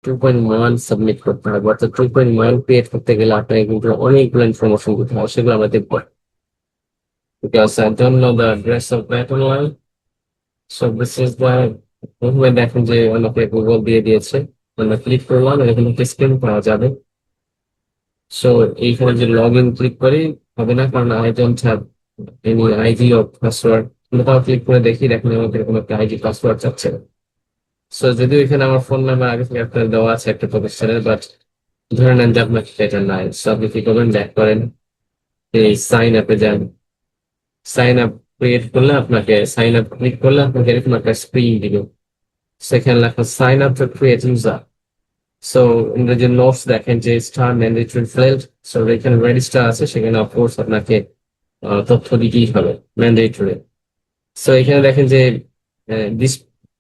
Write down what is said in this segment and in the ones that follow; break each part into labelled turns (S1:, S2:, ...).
S1: 2.1 submit করতে হবে, অর্থাৎ 2.1 ক্রিয়েট করতে গেলে আপনাকে কিন্তু অনেকগুলো ইনফরমেশন দিতে হবে, সেগুলো আমরা দেখবো। Because I don't know the address of that online. So this is the প্রথমে দেখেন যে আমাকে গুগল দিয়ে দিয়েছে, আমরা ক্লিক করলাম, এখানে একটা স্ক্রিন পাওয়া যাবে। সো এইখানে যে লগ ইন ক্লিক করি হবে না, কারণ I don't have any ID or password. তাও ক্লিক করে দেখি, দেখেন আমাকে এরকম একটা আইডি পাসওয়ার্ড চাচ্ছে। সো যদিও এখানে আমার ফোন নাম্বার আগে থেকে আপনার দেওয়া আছে একটা প্রতিষ্ঠানের, বাট ধরে নেন যে আপনার সেটা নাই। সো আপনি কি করবেন, ব্যাক করেন, এই সাইন আপে যান। সাইন আপ ক্রিয়েট করলে আপনাকে, সাইন আপ ক্লিক করলে আপনাকে এরকম একটা স্ক্রিন দিবে, সেখানে লেখা sign up to create user. So ইংরেজি নোটস দেখেন যে স্টার ম্যান্ডেটরি ফিল্ড, সো এখানে রেজিস্টার আছে, সেখানে অফকোর্স আপনাকে তথ্য দিতেই হবে, ম্যান্ডেটরি। সো এখানে দেখেন যে this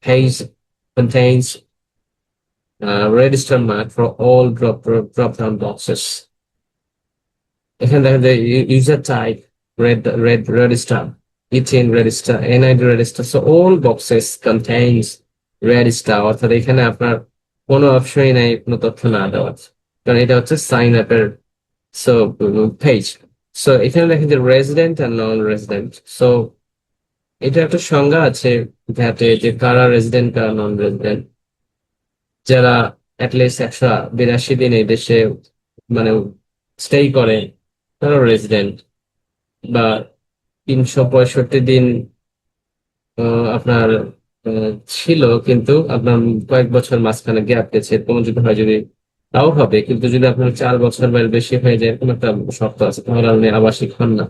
S1: page contains register mark for all drop down boxes. এখানে দেখেন যে user type, red register, ethane register, NID register, so all boxes contains register, অর্থাৎ এখানে আপনার কোনো অপশনই নাই কোনো তথ্য না দেওয়া, কারণ এটা হচ্ছে সাইন আপের সো পেজ। সো এখানে দেখেন যে রেজিডেন্ট আর নন রেজিডেন্ট। সো এটা একটা সংজ্ঞা আছে ভ্যাটে, যে কারা রেজিডেন্ট কারা নন রেজিডেন্ট। যারা অ্যাটলিস্ট 182 দিন এই দেশে মানে স্টে করে তারা রেজিডেন্ট, বা 365 দিন আপনার ছিল, কিন্তু আপনার কয়েক বছর মাঝখানে গ্যাপ গেছে, এরকম যদি হয়, যদি তাও হবে, কিন্তু যদি আপনার 4 বছর বা এর বেশি হয়ে যায় এরকম একটা শর্ত আছে, তাহলে আপনি আবাসিক হন না।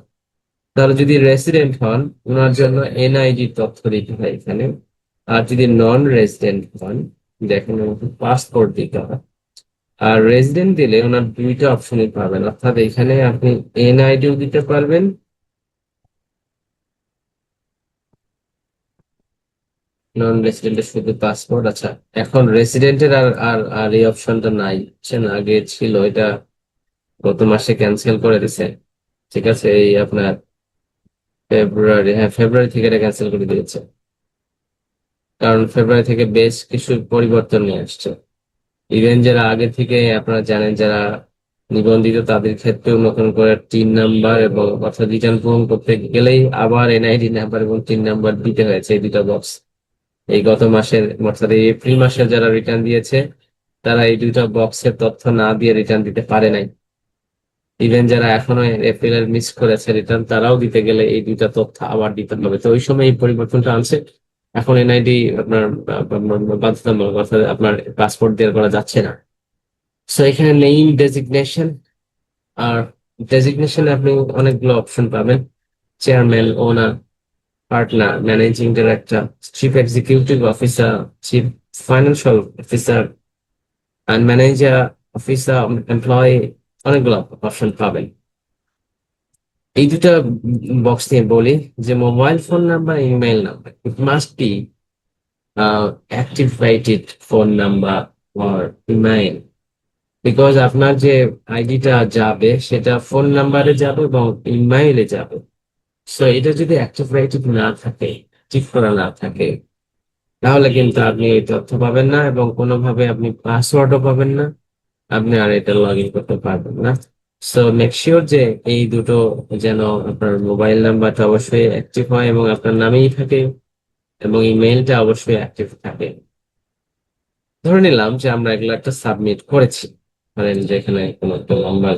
S1: তাহলে যদি রেসিডেন্ট হন, ওনার জন্য এনআইডি তথ্য দিতে হয় এখানে। আর যদি নন রেসিডেন্ট হন, দেখেন পাসপোর্ট দিতে হয়। আর রেসিডেন্ট দিলে ওনার দুইটা অপশনই পাবেন, অর্থাৎ এখানে আপনি এনআইডিও দিতে পারবেন, নন রেসিডেন্টের শুধু পাসপোর্ট। আচ্ছা, এখন রেসিডেন্টের আর আর আর এই অপশনটা নাই, বুঝছেন? আগে ছিল, এটা গত মাসে ক্যান্সেল করে দিছে। ঠিক আছে, এই আপনার ফেব্রুয়ারি, হ্যাঁ ফেব্রুয়ারি থেকে এটা ক্যান্সেল করে দিয়েছে, কারণ ফেব্রুয়ারি থেকে বেশ কিছু পরিবর্তন নিয়ে আসছে। ইভেন যারা আগে থেকে আপনারা জানেন, যারা নিবন্ধিত, তাদের ক্ষেত্রেও নতুন করে টিন নাম্বার এবং অর্থাৎ রিটার্ন পূরণ করতে গেলেই আবার এনআইডি নাম্বার এবং টিন নাম্বার দিতে হয়েছে, এই দুটো বক্স। এই গত মাসের, অর্থাৎ এই এপ্রিল মাসে যারা রিটার্ন দিয়েছে, তারা এই দুইটা বক্সের তথ্য না দিয়ে রিটার্ন দিতে পারে নাই। ইভেন যারা এখনো এপ্রিলের মিস করেছে রিটার্ন, তারাও দিতে গেলে এই দুইটা তথ্য আবার দিতে হবে। তো ওই সময় এই পরিবর্তনটা আনছে। এখন এনআইডি আপনার বাধ্যতামূলক, অর্থাৎ আপনার পাসপোর্ট দিয়ে করা যাচ্ছে না। সো এখানে নেইম ডেজিগনেশন, আর ডেজিগনেশনে আপনি অনেকগুলো অপশন পাবেন: chairman, owner, partner, managing director, chief executive officer, chief financial officer, and manager, officer, employee, অনেকগুলো অপশন পাবেন। এই দুটা বক্স নিয়ে বলি, যে mobile phone number, email number, it must be activated phone number or email, because আপনার যে আইডিটা যাবে সেটা ফোন নাম্বারে যাবে এবং ইমেইলে যাবে। সো এটা যদি অ্যাক্টিভেটেড না থাকে, ঠিক করা না থাকে, তাহলে কিন্তু আপনি এই তথ্য পাবেন না, এবং কোনোভাবে আপনি পাসওয়ার্ডও পাবেন না, আপনি আর এটা লগ ইন করতে পারবেন না। সো মেক শিওর যে এই দুটো যেন, আপনার মোবাইল নাম্বারটা অবশ্যই অ্যাক্টিভ হয় এবং আপনার নামেই থাকে, এবং ইমেইলটা অবশ্যই অ্যাক্টিভ থাকে। ধরে নিলাম যে আমরা এগুলো একটা সাবমিট করেছি, ধরেন যে এখানে কোনো একটা নাম্বার,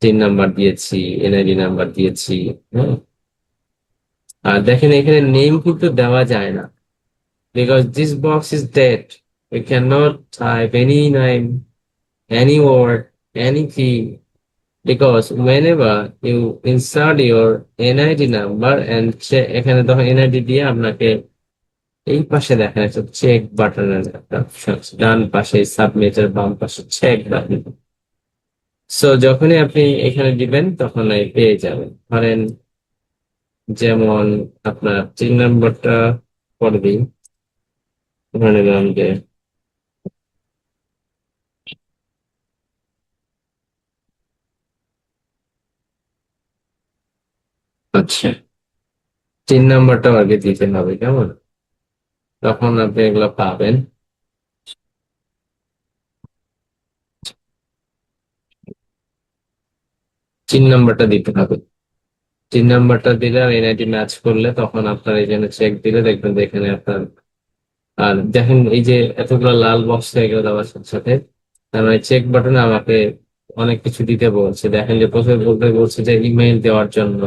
S1: 3 নাম্বার দিয়েছি, এনআইডি নাম্বার দিয়েছি। হ্যাঁ, আর দেখেন এখানে নেম কিন্তু দেওয়া যায় না, because this box is dead. We cannot type any name, any word, any key, because whenever you insert your NID number and এখানে তখন এনআইডি দিয়ে আপনাকে এই পাশে দেখেন একটা চেক বাটনের একটা অপশন আছে, ডান পাশে সাবমিটের বাম পাশে চেক বাটন। সো যখনই আপনি এখানে দিবেন তখন এই পেয়ে যাবেন। ধরেন যেমন আপনার 3 নাম্বারটা করে দিন, ধরে নিলাম যে, আচ্ছা 3 নাম্বারটা আগে দিতে হবে, কেমন? তখন আপনি এগুলো পাবেন। চিন নাম্বারটা দিতে হবে। চিন নাম্বারটা দিলে আর এনআইডি ম্যাচ করলে তখন আপনার এখানে চেক দিলে দেখবেন যে এখানে আপনার, আর দেখেন এই যে এতগুলো লাল বক্স হয়ে গেল দেওয়ার সাথে সাথে, তার মানে চেক বাটনে আমাকে অনেক কিছু দিতে বলছে। দেখেন যে প্রথমে বলতে বলছে যে ইমেইল দেওয়ার জন্য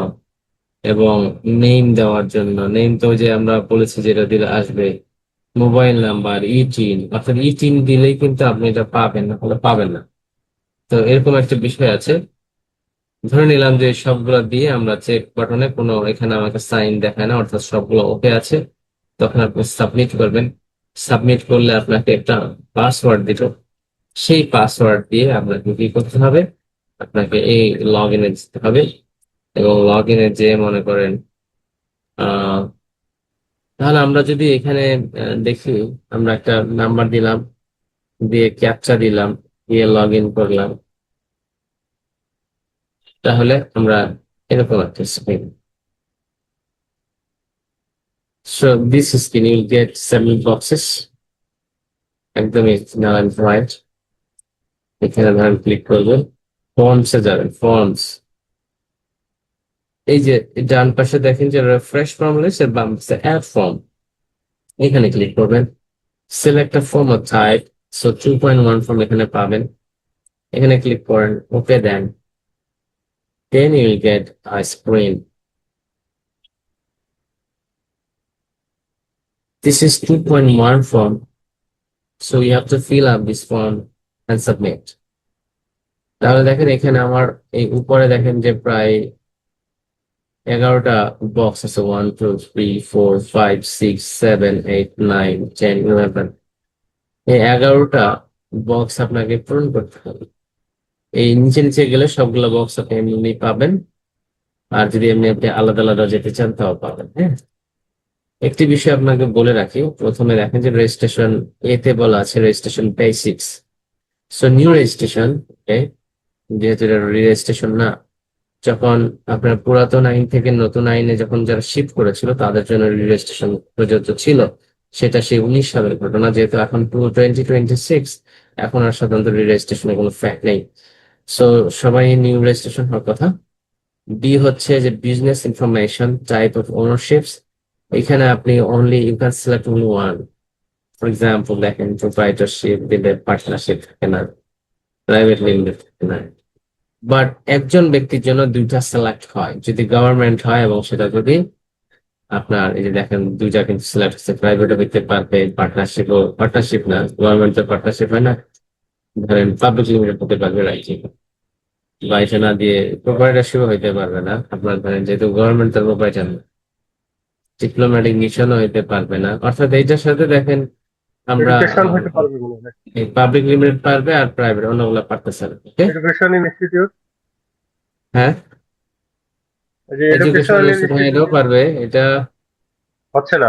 S1: এবং নেম দেওয়ার জন্য। নেম তো ওই যে আমরা বলেছি যেটা দিলে আসবে, মোবাইল নাম্বার, ইটিন, অর্থাৎ ইটিন দিলেই কিন্তু আপনি এটা পাবেন, না হলে পাবেন না। তো এরকম একটা বিষয় আছে। ধরে নিলাম যে সবগুলো দিয়ে আমরা চেক বাটনে কোনো এখানে আমাকে সাইন দেখায় না, অর্থাৎ সবগুলো ওকে আছে, তখন আপনি সাবমিট করবেন। সাবমিট করলে আপনাকে একটা পাসওয়ার্ড দিল, সেই পাসওয়ার্ড দিয়ে আপনাকে কি করতে হবে, আপনাকে এই লগ ইনে যেতে হবে। এবং লগ ইনে যে মনে করেন আহ তাহলে আমরা যদি এখানে দেখি, আমরা একটা নাম্বার দিলাম, দিয়ে ক্যাপচা দিলাম, দিয়ে লগ ইন করলাম, তাহলে আমরা এরকম একটা screen. So this screen you'll get several boxes, একদমই নাল এন্ড হোয়াইট। এখানে ধরেন ক্লিক করবেন, ফর্মসে যাবেন, ফর্মস। এই যে ডান পাশে দেখেন যে রিফ্রেশ ফর্ম রয়েছে, বাম পাশে অ্যাড ফর্ম, এখানে ক্লিক করবেন। Select a form or type, so 2.1 form এখানে পাবেন, এখানে ক্লিক করেন, ওকে দেন, then you will get a screen. This is 2.1 form, so you have to fill up this form and submit. তাহলে দেখেন এখানে আমার এই উপরে দেখেন যে প্রায় 11টা বক্স আছে, 1 2 3 4 5 6 7 8 9 10 11। এই 11টা বক্স আপনাকে পূরণ করতে হবে। এই নিচে নিচে গেলে সবগুলো বক্স আপনি এমনি পাবেন, আর যদি এমনি আপনি আলাদা আলাদা যেতে চান তাও পাবেন। হ্যাঁ, একটি বিষয় আপনাকে বলে রাখি, প্রথমে দেখেন যে রেজিস্ট্রেশন এতে বলা আছে registration basics. So new registration, যেহেতু এটা রেজিস্ট্রেশন না, যখন আপনার পুরাতন আইন থেকে নতুন আইনে যখন যারা শিফট করেছিল তাদের জন্য রেজিস্ট্রেশন প্রযোজ্য ছিল, সেটা সেই 19 সালের ঘটনা। যেহেতু এখন 2026, এখন আর সাধারণত রেজিস্ট্রেশনের কোনো ফ্যাক্ট নেই। সো সবাই নিউ রেজিস্ট্রেশন হওয়ার কথা। বি হচ্ছে যে business information, type of ownerships. এখানে আপনি only you can select only one. For example দেখেন প্রোপ্রাইটরশিপ দিলে পার্টনারশিপ থাকে না, প্রাইভেট লিমিটেড থাকে না। বাট একজন ব্যক্তির জন্য দুইটা সিলেক্ট হয় যদি গভর্নমেন্ট হয়, এবং সেটা যদি আপনার এই যে দেখেন দুইটা কিন্তু সিলেক্ট হচ্ছে, প্রাইভেটও হইতে পারবে, পার্টনারশিপও, পার্টনারশিপ না, গভর্নমেন্টের পার্টনারশিপ হয় না, ধরেন পাবলিক লিমিটেড হতে পারবে, রাইট? বা এটা না দিয়ে প্রোপ্রাইটরশিপও হইতে পারবে না, আপনার ধরেন যেহেতু গভর্নমেন্টের প্রোপ্রাইটার না। ডিপ্লোম্যাটিক মিশনও হইতে পারবে না। অর্থাৎ এইটার সাথে দেখেন আমরা
S2: এডুকেশন হইতে পারবে মনে হয়।
S1: এই পাবলিক লিমিটেড পারবে আর প্রাইভেট অন্যগুলো পারতেছে না। ওকে,
S2: এডুকেশন ইনস্টিটিউট,
S1: হ্যাঁ,
S2: এই যে
S1: এডুকেশনাল
S2: এডুকেশনাল
S1: ইনস্টিটিউট এটাও
S2: ইনস্টিটিউট
S1: পারবে এটা।
S2: হচ্ছে না।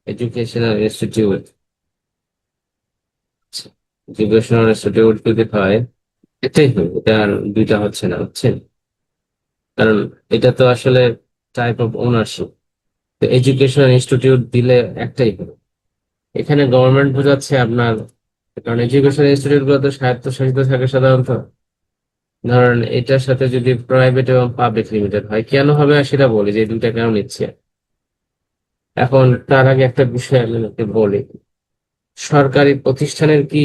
S1: এডুকেশনাল ইনস্টিটিউট, এডুকেশনাল ইনস্টিটিউট যদি হয় এটাই হবে, এটা আর দুইটা হচ্ছে না, বুঝছেন? কারণ এটা তো আসলে টাইপ অফ ওনারশিপ। তো এডুকেশনাল ইনস্টিটিউট দিলে একটাই হবে। এখানে গভর্নমেন্ট বোঝাচ্ছে আপনার, কারণ এডুকেশনাল ইনস্টিটিউট গুলো তো স্বায়ত্তশাসিত থাকে সাধারণত। ধরেন এটার সাথে যদি প্রাইভেট এবং পাবলিক লিমিটেড হয়, কেন হবে আর সেটা বলি যে এই দুইটা কেন নিচ্ছে। এখন তার আগে একটা বিষয় আমি আপনাকে বলি, সরকারি প্রতিষ্ঠানের কি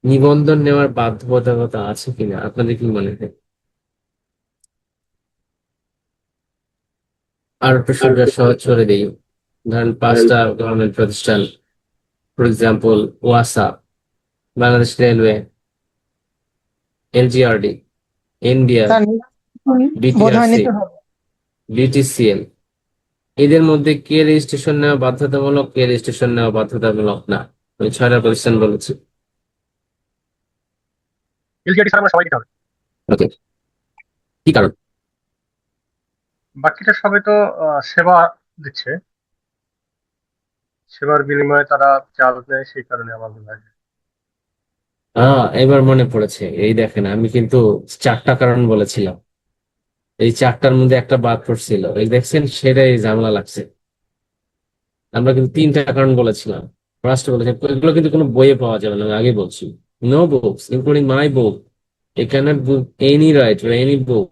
S1: নিবন্ধন নেওয়ার বাধ্যবাধকতা আছে কিনা আপনাদের কি মনে হয়? আর একটু সুবিধা সহজ করে দিই। ধরেন 5টা গভর্নমেন্ট প্রতিষ্ঠান, ফর এক্সাম্পল ওয়াসা, Bangladesh Railway, LGRD, NBR,
S3: sir বোধ হয়
S1: বিটিআরসি,
S3: নিতে হবে।
S1: বিটিসিএল, এদের মধ্যে কে রেজিস্ট্রেশন নেওয়া বাধ্যতামূলক, কে রেজিস্ট্রেশন নেওয়া বাধ্যতামূলক না? আমি 6টা প্রতিষ্ঠান বলেছি।
S2: এলজিআরডি ছাড়া আমরা সবাই দিতে হবে।
S1: ওকে, কি কারণ?
S2: বাকিটা সবাই তো সেবা দিচ্ছে, সেবার বিনিময়ে তারা চাল নেয়, সেই কারণে আমার মনে হয়।
S1: এবার মনে পড়েছে, এই দেখেন আমি কিন্তু 4টা কারণ বলেছিলাম, এই 4টার মধ্যে একটা বাদ পড়ছিল, এই দেখছেন সেটাই ঝামেলা লাগছে। আমরা কিন্তু 3টা কারণ বলেছিলাম, ফার্স্ট বলেছি, এগুলো কিন্তু কোনো বইয়ে পাওয়া যাবে না, আমি আগে বলছি। No books including my book You cannot book any writer, any book.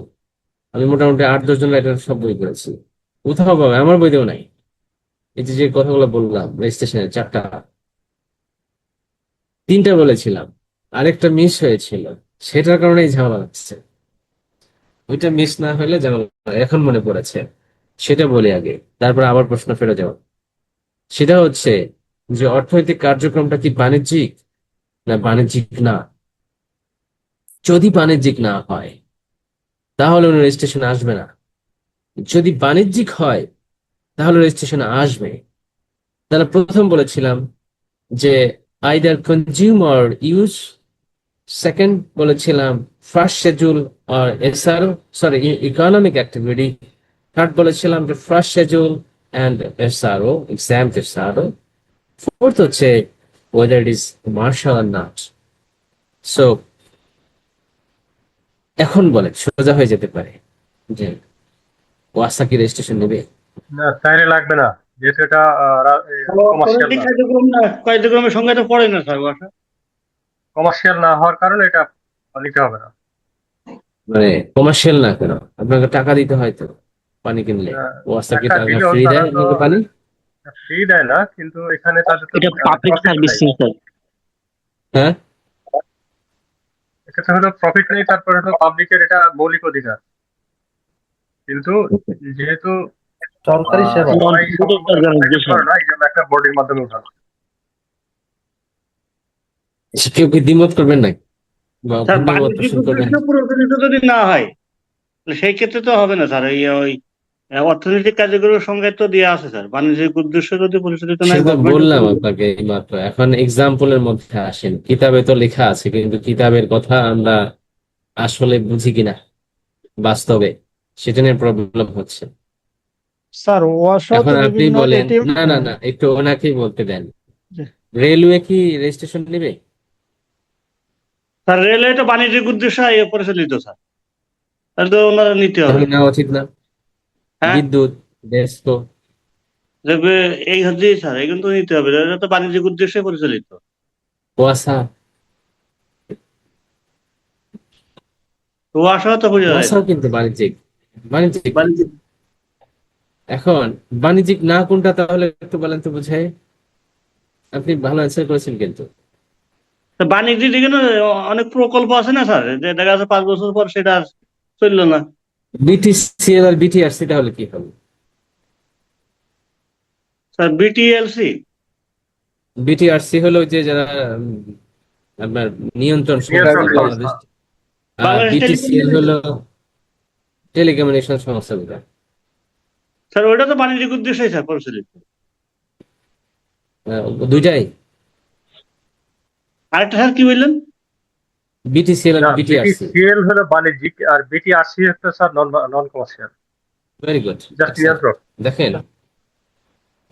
S1: আমি মোটামুটি 8-10 জন রাইটার সব বই পড়েছি, কোথাও পাবে আমার বইতেও নাই। এই যে যে কথাগুলো বললাম, রেজিস্ট্রেশনের 4টা, 3টা বলেছিলাম, আরেকটা মিস হয়েছিল, সেটার কারণেই ঝামেলা হচ্ছে। ওইটা মিস না হলে ঝামেলা হয়। এখন মনে পড়েছে, সেটা বলি আগে, তারপর আবার প্রশ্ন ফেরত যাও। সেটা হচ্ছে যে অর্থনৈতিক কার্যক্রমটা কি বাণিজ্যিক না বাণিজ্যিক না। যদি বাণিজ্যিক না হয় তাহলে উনি রেজিস্ট্রেশনে আসবে না। যদি বাণিজ্যিক হয় তাহলে রেজিস্ট্রেশনে আসবে। তাহলে প্রথম বলেছিলাম যে either consume or use, second বলেছিলাম first schedule or SRO, sorry economic activity, third বলেছিলাম যে first schedule and SRO, exempt SRO, fourth হচ্ছে whether it is commercial or not. So এখন বলে সোজা হয়ে যেতে পারে যে ওয়াসাকি রেজিস্ট্রেশন নেবে।
S2: না, তাইলে লাগবে না, যেহেতু এটা কমার্শিয়াল
S4: অর্থনৈতিক
S2: না।
S4: কার্যক্রমের সঙ্গে তো পড়ে না স্যার বাসা।
S2: কমার্শিয়াল না হওয়ার কারণে এটা নিতে হবে না।
S1: মানে কমার্শিয়াল না কেন, আপনাকে টাকা দিতে হয় তো পানি কিনলে। ওয়াসাকি
S2: টাকা
S1: টাকা
S2: দিলেও
S1: ফ্রি
S2: তারা
S1: দেয়
S2: তো
S1: আপনাকে পানি?
S2: ফ্রি দেয় না, কিন্তু এখানে তাদের তো
S4: এটা পাবলিক
S2: প্রফিট
S4: সার্ভিস
S2: নাই।
S4: স্যার।
S1: হ্যাঁ,
S2: এক্ষেত্রে হলো প্রফিট নেই, তারপরে হলো পাবলিকের এটা মৌলিক অধিকার। কিন্তু যেহেতু
S3: সরকারি সেবা।
S2: সবাই প্রাইভেট করে না, এই জন্য একটা বোর্ডের মাধ্যমে উঠানো।
S1: কেউ কি দ্বিমত করবেন না বা
S4: স্যার
S1: ভিন্ন মত
S4: বাণিজ্যিক
S1: পোষণ করবেন?
S4: উদ্দেশ্য পুরোপুরিত যদি না হয় তাহলে সেই ক্ষেত্রে তো হবে না স্যার। ওই অর্থনৈতিক কার্যক্রমের সঙ্গে তো দেওয়া আছে স্যার, বাণিজ্যিক উদ্দেশ্য যদি পরিচালিত না
S1: সে
S4: হয়
S1: তো
S4: গভর্নমেন্ট।
S1: বললাম আপনাকে এইমাত্র। এখন এক্সাম্পলের মধ্যে আসেন, কিতাবে তো লেখা আছে কিন্তু কিতাবের কথা আমরা আসলে বুঝি কিনা বাস্তবে, সেটা নিয়ে প্রবলেম হচ্ছে।
S3: স্যার ওয়াসাও
S1: এখন
S3: তো
S1: আপনি
S3: বিভিন্ন
S1: বলেন,
S3: এটিএম।
S1: না না না, একটু ওনাকেই বলতে দেন, রেলওয়ে কি রেজিস্ট্রেশন নেবে?
S4: স্যার রেলওয়ে তো বাণিজ্যিক উদ্দেশ্যে পরিচালিত স্যার, তাহলে তো ওনারা নিতে হবে।
S1: তাহলে নেওয়া উচিত না?
S4: হ্যাঁ,
S1: বিদ্যুৎ, ডেস্কো,
S4: দেখবে এই হচ্ছে স্যার, এগুলো তো নিতে হবে, এটা তো বাণিজ্যিক উদ্দেশ্যে পরিচালিত।
S1: ওয়াসা,
S4: তো আশা তো বোঝা যায় না
S1: ওয়াসাও কিন্তু বাণিজ্যিক, বাণিজ্যিক।
S4: বাণিজ্যিক।
S1: এখন বাণিজ্যিক না কোনটা তাহলে একটু বলেন তো বুঝাই। আপনি ভালো অ্যান্সার করেছেন কিন্তু।
S4: তো বাণিজ্যিক দিকে না অনেক প্রকল্প আছে না স্যার, যে দেখা যাচ্ছে 5 বছর পর সেটা আর চললো না।
S1: বিটিসিএল আর বিটিআরসি তাহলে কি হবে?
S4: স্যার বিটিএলসি,
S1: বিটিআরসি হলো ওই যে যারা আপনার নিয়ন্ত্রণ
S2: নিয়ন্ত্রণ
S1: সংস্থা বাংলাদেশ,
S2: সংস্থা।
S1: আর
S4: বাংলাদেশ
S1: বিটিসিএল
S4: টেলিকমিউনিকেশন।
S1: হলো টেলিকমিউনিকেশন সংস্থাগুলো।
S4: স্যার ওইটা তো বাণিজ্যিক উদ্দেশ্যেই স্যার পরিচালিত।
S1: দুইটাই,
S4: আরেকটা স্যার কি বললেন?
S1: বিটিসিএল আর
S2: না,
S1: বিটিআরসি।
S2: বিটিসিএল হলো বাণিজ্যিক, আর বিটিআরসি হচ্ছে স্যার নন কমার্শিয়াল,
S1: ভেরি গুড।
S2: জাস্ট নিয়ন্ত্রক।
S1: দেখেন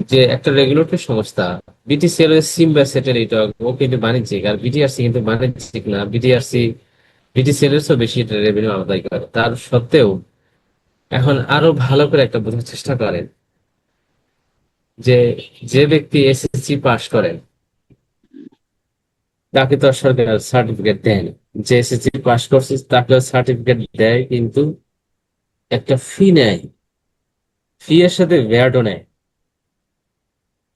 S1: যে একটা রেগুলেটরি সংস্থা, বিটিসিএল এর সিম বা স্যাটেলাইট, ও কিন্তু বাণিজ্যিক, আর বিটিআরসি কিন্তু বাণিজ্যিক না। বিটিআরসি বিটিসিএল এর চেয়ে বেশি রেভিনিউ আদায় করে। তার সত্ত্বেও এখন আরো ভালো করে একটা বোঝার চেষ্টা করেন যে যে ব্যক্তি এসএসসি পাস করেন তাকে তো আর সরকার সার্টিফিকেট দেয় না। যে এসএসসি পাস করছে তাকে সার্টিফিকেট দেয়, কিন্তু একটা ফি নেয়, ফি এর সাথে ভ্যাটও নেয়।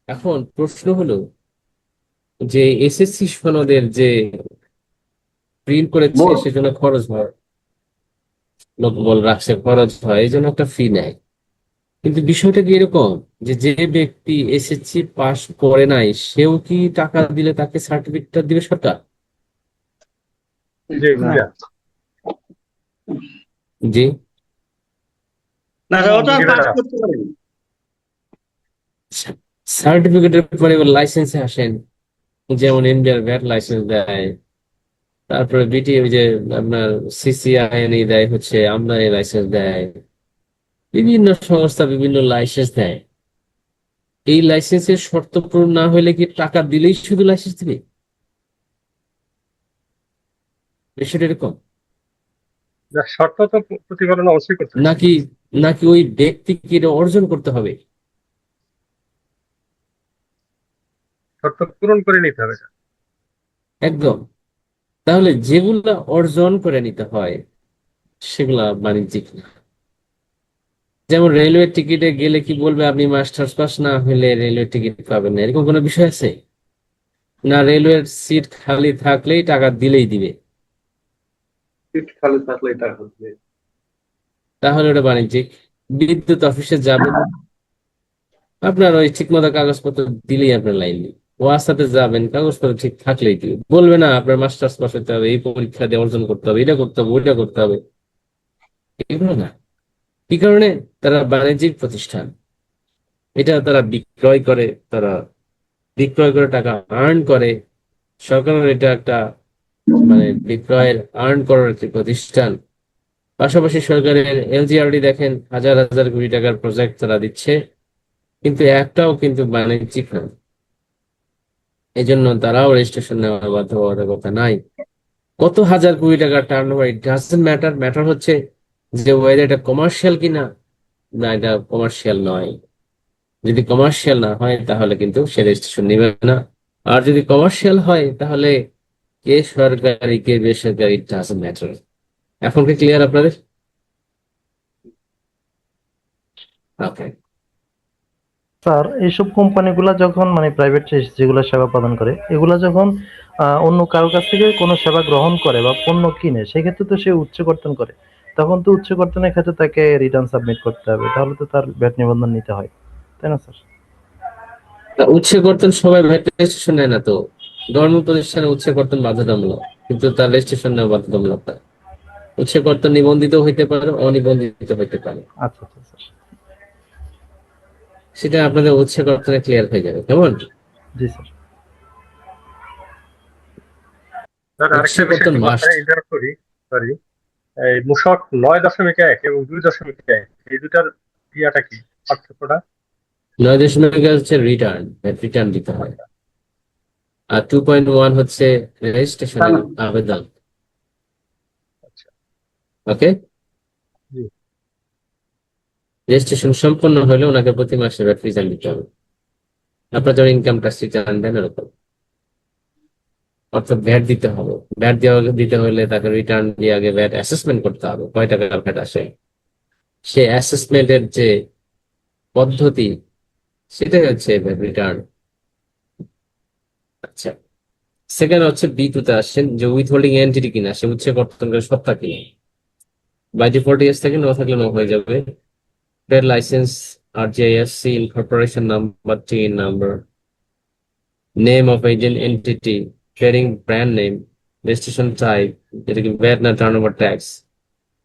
S1: এখন প্রশ্ন হলো যে এসএসসি সনদের যে প্রিন্ট করেছে সেজন্য খরচ হয়, লোকবল রাখছে, খরচ হয়, এই জন্য একটা ফি নেয়। কিন্তু বিষয়টা কি এরকম যে যে ব্যক্তি এসএসসি পাস করে নাই সেও কি টাকা দিলে তাকে সার্টিফিকেটটা দিবে সরকার?
S2: জি,
S4: না।
S2: না,
S1: জি,
S4: না স্যার ওটা
S2: দিবে
S4: পাস
S2: না।
S4: করতে পারেন।
S1: সার্টিফিকেটের পরে লাইসেন্সে আসেন, যেমন ইন্ডিয়ার ভ্যাট লাইসেন্স দেয়, তারপরে বিটি ওই যে আপনার সিসিআইএনই দেয়, হচ্ছে আমদানি লাইসেন্স দেয়, বিভিন্ন সংস্থা বিভিন্ন লাইসেন্স দেয়। এই লাইসেন্সের শর্ত পূরণ না হলে কি টাকা দিলেই শুধু লাইসেন্স দিবে? বিষয়টা এরকম
S2: না, শর্ত তো প্রতিপালন অবশ্যই করতে হবে।
S1: নাকি? নাকি ওই ব্যক্তিকে এটা অর্জন করতে হবে?
S2: শর্ত পূরণ করে নিতে হবে।
S1: একদম। তাহলে যেগুলা অর্জন করে নিতে হয় সেগুলা বাণিজ্যিক না। যেমন রেলওয়ে টিকিটে গেলে কি বলবে আপনি মাস্টার্স পাস না হলে রেলওয়ে টিকিট পাবেন না, এরকম কোনো বিষয় আছে? না রেলওয়ের সিট খালি থাকলেই টাকা দিলেই দিবে?
S2: সিট খালি থাকলে এটা হচ্ছে।
S1: তাহলে ওটা বাণিজ্যিক। বিদ্যুৎ অফিসে যাবেন, আপনার ওই ঠিক মতো কাগজপত্র দিলেই আপনার লাইন নেই। ওয়াসাতে যাবেন, কাগজপত্র ঠিক থাকলেই দিবে, বলবে না আপনার মাস্টার্স পাস হতে হবে, এই পরীক্ষা দিয়ে অর্জন করতে হবে, এটা করতে হবে, ওইটা করতে হবে। এগুলো না। কি কারণে? তারা বাণিজ্যিক প্রতিষ্ঠান, এটা তারা বিক্রয় করে, তারা বিক্রয় করে টাকা আর্ন করে। সরকারের এটা একটা মানে বিক্রয়ের আর্ন করার একটি প্রতিষ্ঠান। পাশাপাশি সরকারের এলজিআরডি দেখেন, হাজার হাজার কোটি টাকার প্রজেক্ট তারা দিচ্ছে, কিন্তু একটাও কিন্তু বাণিজ্যিক না। এই জন্য তারাও রেজিস্ট্রেশন নেওয়ার বাধ্যবাধকতা নাই। কত হাজার কোটি টাকার turn over, it doesn't matter. Matter হচ্ছে যে ওয়েদার এটা কমার্শিয়াল কিনা, না এটা কমার্শিয়াল নয়। যদি কমার্শিয়াল না হয় তাহলে কিন্তু সে রেজিস্ট্রেশন নেবে না। আর যদি কমার্শিয়াল হয় তাহলে কে সরকারি কে বেসরকারি, ইট ডাজন্ট ম্যাটার। এখন কি ক্লিয়ার আপনাদের? ওকে।
S3: স্যার এইসব কোম্পানিগুলা যখন মানে প্রাইভেট যেগুলো সেবা প্রদান করে এগুলা যখন অন্য কারোর কাছ থেকে কোনো সেবা গ্রহণ করে বা পণ্য কিনে সেক্ষেত্রে তো সে উচ্চ কর্তন করে, তখন তো উচ্চ কর্তনের ক্ষেত্রে তাকে রিটার্ন সাবমিট করতে হবে, তাহলে তো তার ভ্যাট নিবন্ধন নিতে হয়, তাই না স্যার?
S1: তা উৎসে কর্তন সবাই ভ্যাট রেজিস্ট্রেশন নেয় না তো। গভর্নমেন্ট প্রতিষ্ঠানে উৎসে কর্তন বাধ্যতামূলক, কিন্তু তার রেজিস্ট্রেশন নেওয়া বাধ্যতামূলক না। উৎসে কর্তন নিবন্ধিত হইতে পারে, অনিবন্ধিত হইতে পারে।
S3: আচ্ছা আচ্ছা স্যার।
S1: সেটা আপনাদের উৎসে কর্তনে ক্লিয়ার হয়ে যাবে, কেমন?
S3: জি স্যার।
S2: স্যার
S1: উৎসে
S2: আরেকটা বিষয়
S1: কর্তন
S2: একটু
S1: মাস্ট।
S2: মাথায় ইন্টারাপ্ট করি, সরি। এই মূসক 9.1 এবং 2.1 এই দুটার ইয়াটা কি, পার্থক্যটা?
S1: 9.1 হচ্ছে রিটার্ন, রিটার্ন দিতে হয়। আর 2.1 হচ্ছে রেজিস্ট্রেশনের আবেদন।
S2: আচ্ছা।
S1: ওকে।
S2: জি।
S1: রেজিস্ট্রেশন সম্পন্ন হলে ওনাকে প্রতি মাসে ভ্যাট রিটার্ন দিতে হবে। আপনার যখন ইনকাম ট্যাক্স রিটার্ন দেন এরকম, অর্থাৎ ভ্যাট দিতে হবে। ভ্যাট দিতে হলে তাকে রিটার্ন দিয়ে আগে ভ্যাট অ্যাসেসমেন্ট করতে হবে, কয় টাকার ভ্যাট আসে। সে অ্যাসেসমেন্টের যে পদ্ধতি, সেটাই হচ্ছে ভ্যাট রিটার্ন। আচ্ছা। সেকেন্ড হচ্ছে বি টু তে আসছেন, যে উইথ হোল্ডিং এন্টিটি কিনা, সে উচ্ছে কর্তন করে সত্তা কিনা। বাই ডিফল্ট ইয়েস থেকে, নো থাকলে নো হয়ে যাবে। Trade licence, RGIFC, incorporation number, TIN number, name of agent entity, trading brand name, registration type, যেটা কি ভ্যাট না turn over tax,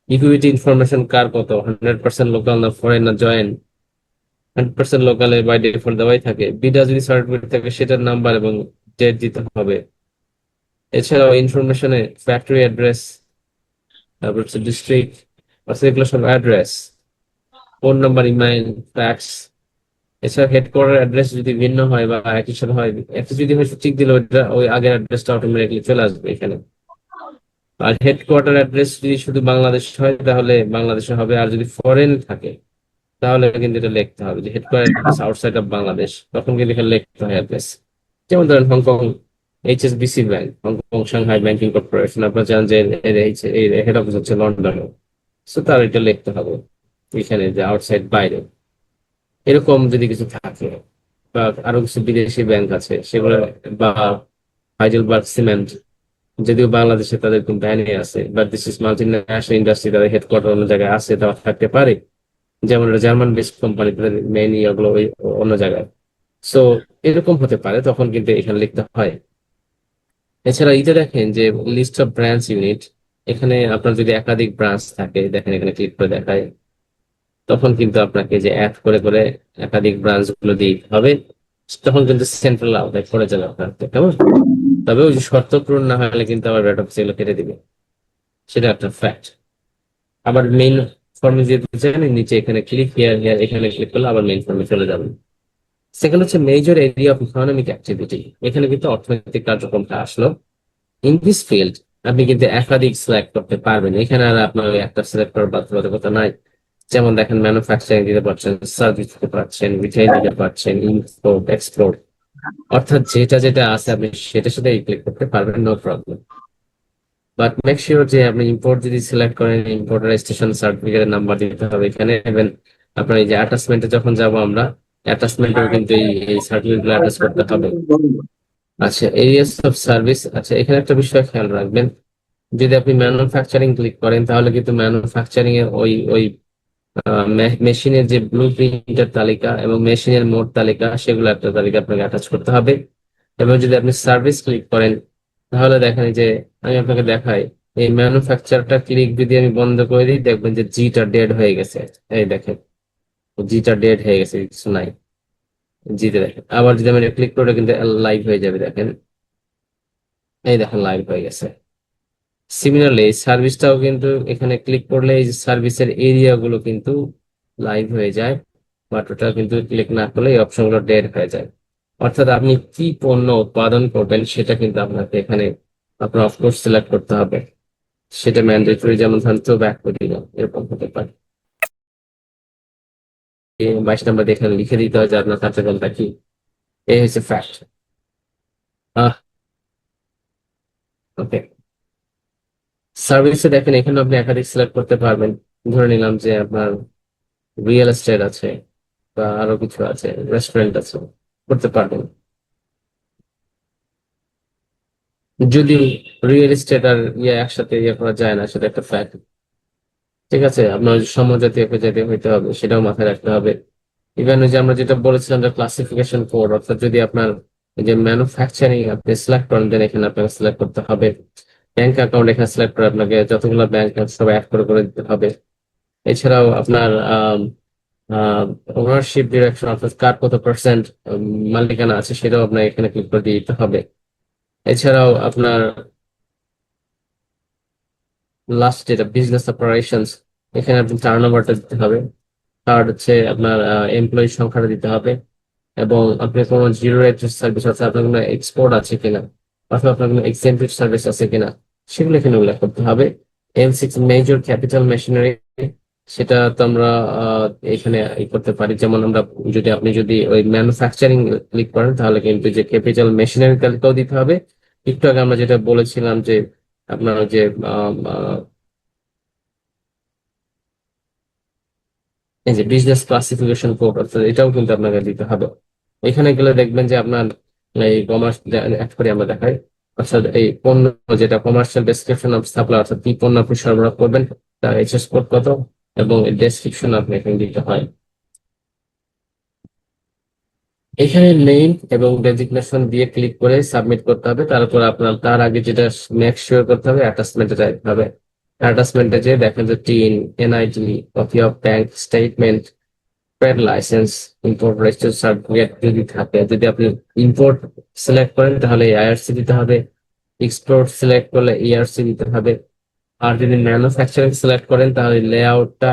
S1: equity information কার কত, 100% লোকাল না ফরেন না জয়েন্ট। 100% লোকালে বাই ডিফল্ট দেওয়াই থাকে। বিডা যদি সার্টিফিকেট থাকে সেটার নাম্বার এবং ডেট দিতে হবে। এছাড়াও ইনফরমেশনে ফ্যাক্টরি অ্যাড্রেস, তারপর হচ্ছে ডিস্ট্রিক্ট, এগুলো সব address, phone number, email, fax. এছাড়া হেডকোয়ার্টার অ্যাড্রেস যদি ভিন্ন হয় বা একই সাথে হয়, একটা যদি হয় ঠিক দিলে ওইটা ওই আগের অ্যাড্রেসটা অটোমেটিকলি চলে আসবে এখানে। আর হেডকোয়ার্টার অ্যাড্রেস যদি শুধু বাংলাদেশ হয় তাহলে বাংলাদেশে হবে, আর যদি ফরেন থাকে তাহলে কিন্তু এটা লিখতে হবে যে হেডকোয়ার্টার আউটসাইড অফ বাংলাদেশ, তখন কিন্তু এখানে লিখতে হয় অ্যাড্রেস। যেমন ধরেন Hong Kong HSBC bank, Hong Kong Shanghai banking corporation, আপনারা জানেন যে এর হেড অফিস হচ্ছে লন্ডনে। সো তার এটা লিখতে হবে এখানে যে আউটসাইড, বাইরে। এরকম যদি কিছু থাকে, বা আরো কিছু বিদেশি ব্যাংক আছে সেগুলো, বা হাইডেলবার্গ সিমেন্ট, যদিও বাংলাদেশে তাদের কোম্পানি আছে, but this is multi national industry, তাদের হেডকোয়ার্টার অন্য জায়গায় আছে, তা থাকতে পারে। যেমন জার্মান বেসড কোম্পানি, তাদের মেইন ইয়েগুলো অন্য জায়গায়। সো এরকম হতে পারে, তখন কিন্তু এখানে লিখতে হয়। এছাড়া ইতে দেখেন যে লিস্ট অফ ব্রাঞ্চ ইউনিট, এখানে আপনার যদি একাধিক ব্রাঞ্চ থাকে, দেখেন এখানে ক্লিক করে দেখায়, তখন কিন্তু আপনাকে যে অ্যাড করে করে একাধিক ব্রাঞ্চ গুলো দিতে হবে। তখন কিন্তু সেন্ট্রাল আওতায় পড়ে যাবে আপনার, কেমন? তবে ওই যে শর্ত পূরণ না হলে কিন্তু আবার রেট অফ সেল কেটে দিবে, সেটা একটা ফ্যাক্ট। আবার মেইন ফর্মে যেতে চান, নিচে এখানে ক্লিক হিয়ার হিয়ার, এখানে ক্লিক করলে আবার মেইন ফর্মে চলে যাবেন। সেকেন্ড হচ্ছে major area of economic activity, এখানে কিন্তু অর্থনৈতিক কার্যক্রমটা আসলো। ইন দিস ফিল্ড আপনি কিন্তু একাধিক সিলেক্ট করতে পারবেন, এখানে আর আপনার ওই একটা সিলেক্ট করার বাধ্যবাধকতা নাই। যেমন দেখেন ম্যানুফ্যাকচারিং দিতে পারছেন, সার্ভিস দিতে পারছেন, রিটেইল দিতে পারছেন, ইম্পোর্ট এক্সপোর্ট, অর্থাৎ যেটা যেটা আছে আপনি সেটা সেটাই ক্লিক করতে পারবেন, no problem. But make sure যে আপনি ইম্পোর্ট যদি সিলেক্ট করেন, ইম্পোর্ট রেজিস্ট্রেশন সার্টিফিকেটের নাম্বার দিতে হবে এখানে। এবং আপনার এই যে অ্যাটাচমেন্টে যখন যাব আমরা, অ্যাটাচমেন্টেও কিন্তু এই সার্টিফিকেট অ্যাটাচ করতে হবে। আচ্ছা, এরিয়াস অফ সার্ভিস। আচ্ছা, এখানে একটা বিষয় খেয়াল রাখবেন, যদি আপনি ম্যানুফ্যাকচারিং ক্লিক করেন তাহলে কিন্তু ম্যানুফ্যাকচারিং এর ওই ওই মেশিনের যে ব্লু প্রিন্টের তালিকা এবং মেশিনের মোট তালিকা, সেগুলো একটা তালিকা আপনাকে অ্যাটাচ করতে হবে। এবং যদি আপনি সার্ভিস ক্লিক করেন তাহলে দেখেন যে আমি আপনাকে দেখাই, এই ম্যানুফ্যাকচারটা ক্লিক যদি আমি বন্ধ করে দিই, দেখবেন যে জিটা ডেড হয়ে গেছে। এই দেখেন, জিটা ডেড হয়ে গেছে, কিছু নাই জিতে। দেখেন আবার যদি আমি ক্লিক করে, কিন্তু লাইভ হয়ে যাবে। দেখেন, এই দেখেন লাইভ হয়ে গেছে। সিমিলারলি এই সার্ভিসটাও কিন্তু এখানে ক্লিক করলে এই যে সার্ভিসের এরিয়া গুলো কিন্তু লাইভ হয়ে যায়, বাট ওটা কিন্তু ক্লিক না করলে এই অপশনগুলো ডেড হয়ে যায়। অর্থাৎ আপনি কি পণ্য উৎপাদন করবেন সেটা কিন্তু আপনাকে এখানে আপনার অফকোর্স সিলেক্ট করতে হবে। সেটা ম্যান্ডেটরি, যেমন ধরেন তো ব্যাক করি না, এরকম হতে পারে। 22 নম্বর এখানে লিখে দিতে হয় যে আপনার কার্যক্রমটা কি। এই হচ্ছে ফ্যাক্ট। ওকে, সার্ভিসে দেখেন এখানে আপনি একাধিক সিলেক্ট করতে পারবেন। ধরে নিলাম যে আপনার রিয়েল এস্টেট আছে বা আরো কিছু আছে, রেস্টুরেন্ট আছে, করতে পারবেন। যদি রিয়েল এস্টেট আর একসাথে করা যায় না, সেটা একটা ফ্যাক্ট। ঠিক আছে, আপনার সমজাতীয় প্রজাতি হইতে হবে, সেটাও মাথায় রাখতে হবে। ইভেন যে আমরা যেটা বলেছিলাম যে ক্লাসিফিকেশন কোড, অর্থাৎ যদি আপনার এই যে ম্যানুফ্যাকচারিং আপনি সিলেক্ট করেন, দেন এখানে আপনাকে সিলেক্ট করতে হবে। ব্যাংক অ্যাকাউন্ট এখানে সিলেক্ট করে আপনাকে যতগুলো ব্যাংক সব অ্যাড করে করে দিতে হবে। এছাড়াও আপনার ওনারশিপ ডিরেকশন, অর্থাৎ কার কত পার্সেন্ট মালিকানা আছে, সেটাও আপনার এখানে ক্লিক করে দিয়ে দিতে হবে। এছাড়াও আপনার লাস্ট যেটা বিজনেস অপারেশনস, এখানে আপনি টার্ন ওভারটা দিতে হবে। থার্ড হচ্ছে আপনার এমপ্লয়ি সংখ্যাটা দিতে হবে। এবং আপনি কোনো জিরো রেট সার্ভিস আছে, আপনার কোনো এক্সপোর্ট আছে কিনা, অথবা আপনার কোনো এক্সেমপ্টেড সার্ভিস আছে কিনা, সেগুলো এখানে উল্লেখ করতে হবে। M6 মেজর ক্যাপিটাল মেশিনারি, সেটা তো আমরা এখানে করতে পারি। যেমন আমরা আপনি যদি ওই ম্যানুফ্যাকচারিং ক্লিক করেন তাহলে কিন্তু যে ক্যাপিটাল মেশিনারি তালিকাও দিতে হবে। একটু আগে আমরা যেটা বলেছিলাম যে আপনার যে এই যে বিজনেস ক্লাসিফিকেশন কোড, অর্থাৎ এটাও কিন্তু আপনাকে দিতে হবে। এখানে গেলে দেখবেন যে আপনার এই কমার্স অ্যাড করে আমরা দেখাই, অর্থাৎ এই পণ্য যেটা কমার্শিয়াল ডেসক্রিপশন অফ সাপ্লাই, অর্থাৎ কি পণ্য আপনি সরবরাহ করবেন, তার এইচএস কোড কত, এবং ডেসক্রিপশন আপনি এখানে দিতে হয়। এখানে নেম এবং ডেজিগনেশন দিয়ে ক্লিক করে সাবমিট করতে হবে। তারপর আপনার তার আগে যেটা মেক শিওর করতে হবে, অ্যাটাচমেন্টে যাইতে হবে। অ্যাটাচমেন্টে যে দেখেন যে tin, NID, copy of bank statement, trade licence, import registration certificate যদি থাকে। যদি আপনি ইম্পোর্ট সিলেক্ট করেন তাহলে IRC দিতে হবে, এক্সপোর্ট সিলেক্ট করলে ERC দিতে হবে। আর যদি ম্যানুফ্যাকচারিং সিলেক্ট করেন তাহলে লেআউটটা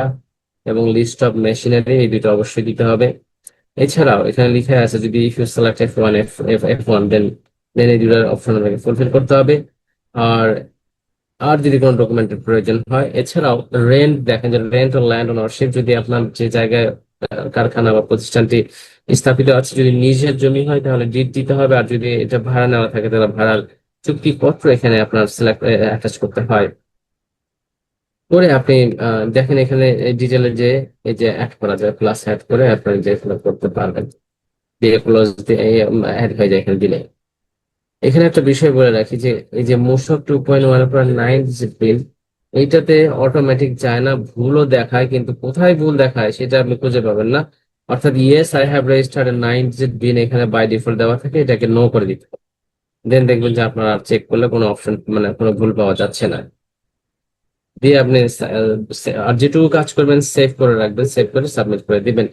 S1: এবং লিস্ট অফ মেশিনারি, এই দুটো অবশ্যই দিতে হবে। এছাড়াও এখানে লিখে আছে যদি ইফ ইউ সিলেক্ট F1 দেন এই দুটার অপশন আপনাকে ফুলফিল করতে হবে। আর আর যদি কোনো ডকুমেন্টের প্রয়োজন হয়। এছাড়াও রেন্ট, দেখেন যে রেন্ট ও ল্যান্ড ওনারশিপ, যদি আপনার যে জায়গায় কারখানা বা প্রতিষ্ঠানটি স্থাপিত আছে যদি নিজের জমি হয় তাহলে ডিড দিতে হবে। আর যদি এটা ভাড়া নেওয়া থাকে তাহলে ভাড়ার চুক্তিপত্র এখানে আপনার সিলেক্ট অ্যাটাচ করতে হয়। করে আপনি দেখেন এখানে ডিটেলে যে এই যে অ্যাড করা যায়, প্লাস অ্যাড করে আপনি যে ফিল করতে পারবেন, দিয়ে ক্লোজ দিয়ে অ্যাড হয়ে যায় এখানে দিলে। এখানে একটা বিষয় বলে রাখি যে এই যে মোশক 2.1.9 যে বিল, এইটাতে অটোমেটিক যায় না, ভুলও দেখায়, কিন্তু কোথায় ভুল দেখায় সেটা আপনি খুঁজে পাবেন না। অর্থাৎ yes I have registered 9 digit BIN এখানে বাই ডিফল্ট দেওয়া থাকে, এটাকে নো করে দিতে হবে। দেন দেখবেন যে আপনার আর চেক করলে কোনো অপশন মানে কোনো ভুল পাওয়া যাচ্ছে না। দিয়ে আপনি আর যেটুকু কাজ করবেন সেভ করে রাখবেন, সেভ করে সাবমিট করে দিবেন।